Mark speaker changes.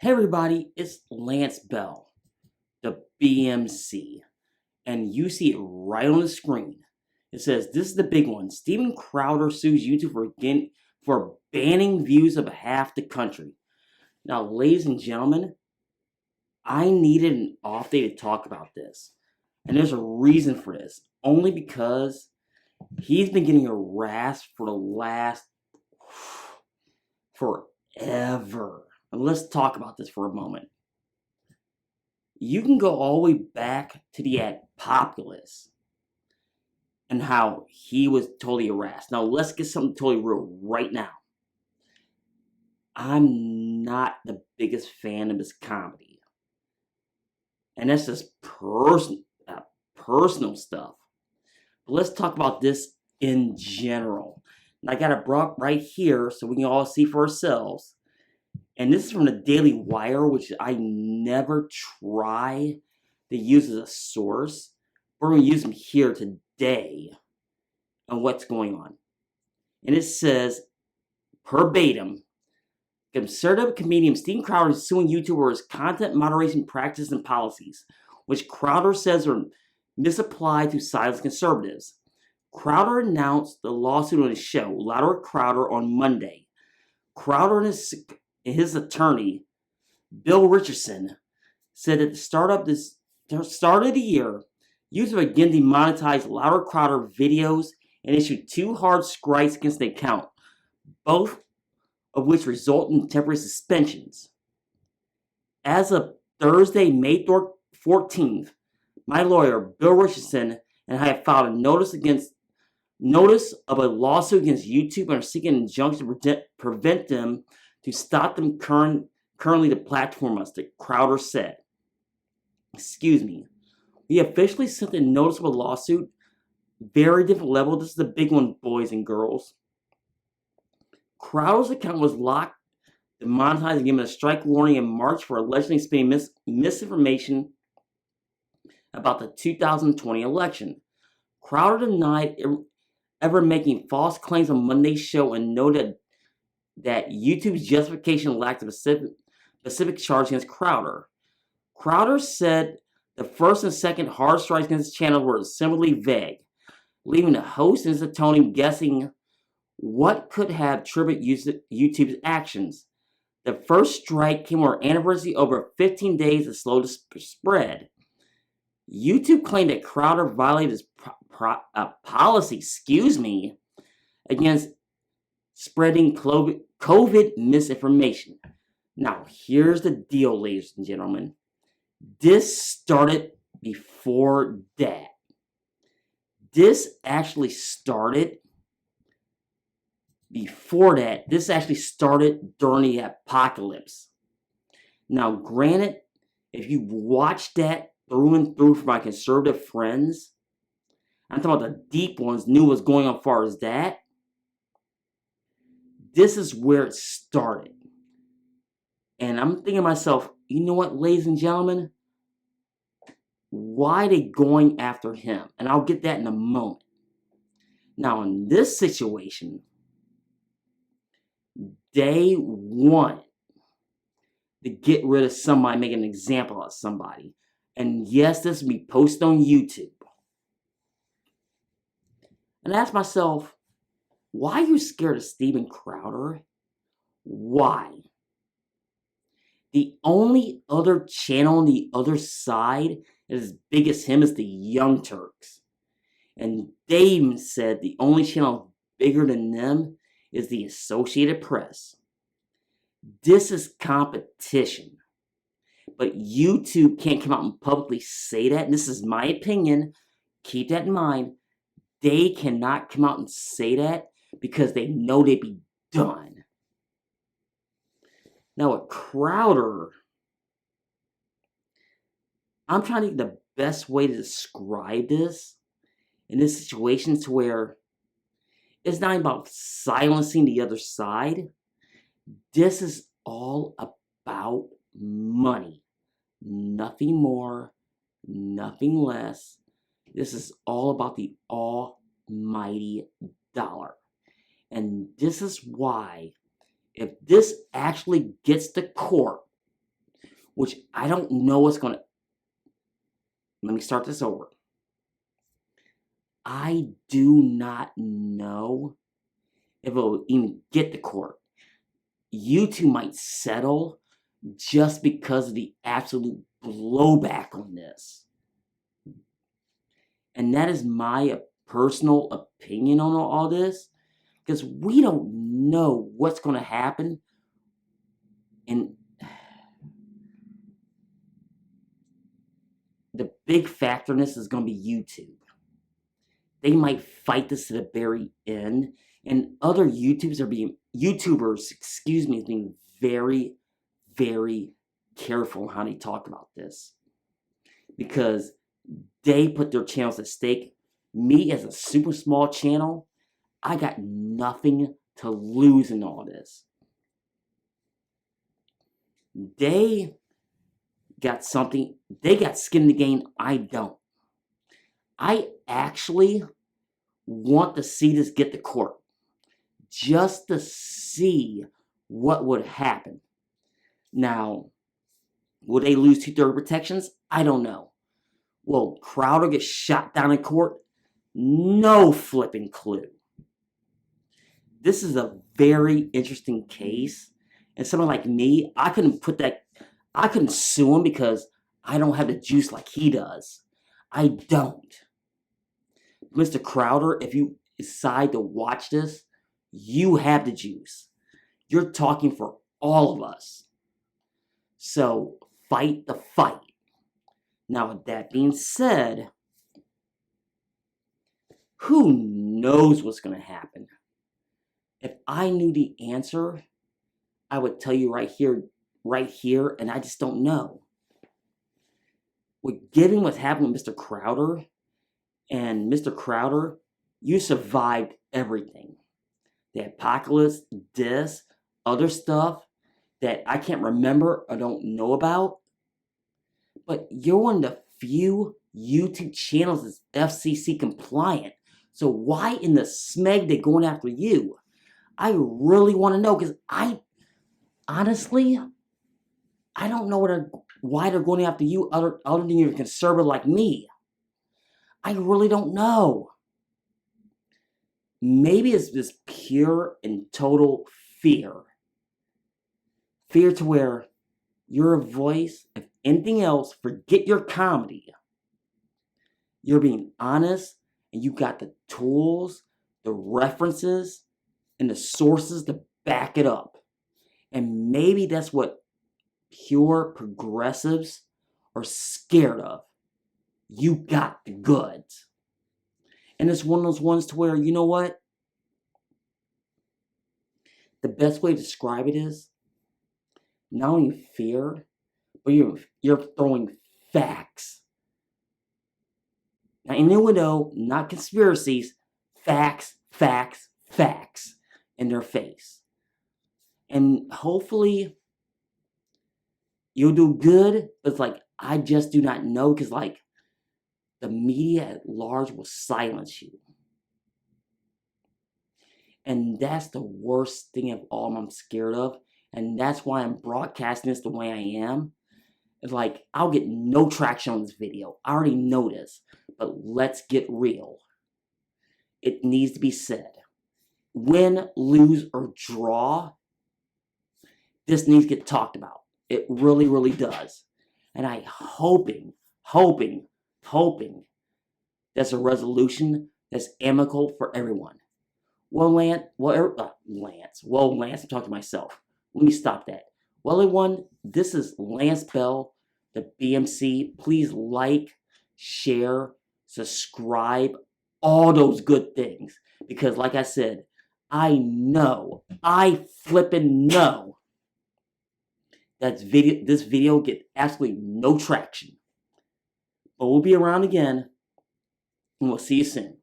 Speaker 1: Hey everybody, it's Lance Bell, the B.M.C. And you see it right on the screen. It says, this is the big one. Steven Crowder sues YouTube for banning views of half the country. Now, ladies and gentlemen, I needed an off day to talk about this. And there's a reason for this. Only because he's been getting harassed for the last forever. And let's talk about this for a moment. You can go all the way back to the populace and how he was totally harassed. Now, let's get something totally real right now. I'm not the biggest fan of his comedy. And that's just personal stuff. But let's talk about this in general. And I got it brought right here so we can all see for ourselves. And this is from the Daily Wire, which I never try to use as a source. We're going to use them here today on what's going on. And it says, verbatim, conservative comedian Steven Crowder is suing YouTube over his content moderation practices and policies, which Crowder says are misapplied to silence conservatives. Crowder announced the lawsuit on his show, Louder with Crowder, on Monday. Crowder and his attorney, Bill Richardson, said at the start of the year, YouTube again demonetized Louder Crowder videos and issued 2 hard strikes against the account, both of which result in temporary suspensions. As of Thursday, May 14th, my lawyer, Bill Richardson, and I have filed a notice of a lawsuit against YouTube and are seeking an injunction to prevent them to stop them currently the platform us, that Crowder said. Excuse me. We officially sent a notice of a lawsuit. Very different level. This is the big one, boys and girls. Crowder's account was locked, demonetized, and given a strike warning in March for allegedly spreading misinformation about the 2020 election. Crowder denied ever making false claims on Monday's show and noted that YouTube's justification lacked a specific charge against Crowder. Crowder said the first and second hard strikes against his channel were similarly vague, leaving the host and his attorney guessing what could have triggered YouTube's actions. The first strike came on our anniversary over 15 days of slow spread. YouTube claimed that Crowder violated his policy, against spreading COVID misinformation. Now, here's the deal, ladies and gentlemen. This started before that. This actually started before that. This actually started during the apocalypse. Now, granted, if you watch that through and through for my conservative friends, I'm talking about the deep ones, knew what's going on as far as that. This is where it started. And I'm thinking to myself, you know what, ladies and gentlemen? Why are they going after him? And I'll get that in a moment. Now, in this situation, they want to get rid of somebody, make an example of somebody. And yes, this will be posted on YouTube. And I ask myself, why are you scared of Steven Crowder? Why? The only other channel on the other side as big as him is the Young Turks. And they even said the only channel bigger than them is the Associated Press. This is competition. But YouTube can't come out and publicly say that. And this is my opinion. Keep that in mind. They cannot come out and say that because they know they'd be done. Now, with Crowder, I'm trying to think the best way to describe this in this situation to where it's not about silencing the other side. This is all about money. Nothing more, nothing less. This is all about the almighty dollar. And this is why, if this actually gets to court, which I don't know what's going to... Let me start this over. I do not know if it will even get to court. YouTube might settle just because of the absolute blowback on this. And that is my personal opinion on all this, because we don't know what's going to happen. And the big factor in this is going to be YouTube. They might fight this to the very end, and other YouTubers are being very, very careful on how they talk about this, because they put their channels at stake. Me, as a super small channel, I got nothing to lose in all this. They got something, they got skin in the game, I don't. I actually want to see this get to court, just to see what would happen. Now, will they lose 2/3 protections? I don't know. Will Crowder get shot down in court? No flipping clue. This is a very interesting case, and someone like me, I couldn't sue him because I don't have the juice like he does. I don't. Mr. Crowder, if you decide to watch this, you have the juice. You're talking for all of us. So, fight the fight. Now, with that being said, who knows what's going to happen? If I knew the answer, I would tell you right here, and I just don't know. Given what's happened with Mr. Crowder, and Mr. Crowder, you survived everything. The apocalypse, this, other stuff that I can't remember or don't know about. But you're one of the few YouTube channels that's FCC compliant. So why in the smeg they going after you? I really want to know, because honestly, I don't know why they're going after you other than you're a conservative like me. I really don't know. Maybe it's just pure and total fear. Fear to where you're a voice. If anything else, forget your comedy. You're being honest, and you got the tools, the references, and the sources to back it up. And maybe that's what pure progressives are scared of. You got the goods. And it's one of those ones to where, you know what? The best way to describe it is not only fear, but you're throwing facts. Now, innuendo, not conspiracies, facts in their face. And hopefully you'll do good, but it's like, I just do not know, because like, the media at large will silence you. And that's the worst thing of all I'm scared of. And that's why I'm broadcasting this the way I am. It's like, I'll get no traction on this video. I already know this. But let's get real. It needs to be said. Win, lose, or draw, this needs to get talked about. It really, really does. And I'm hoping that's a resolution that's amicable for everyone. Well, Lance, I'm talking to myself. Let me stop that. Well, everyone, this is Lance Bell, the B.M.C. Please like, share, subscribe, all those good things. Because like I said, I flippin' know that this video get absolutely no traction. But we'll be around again, and we'll see you soon.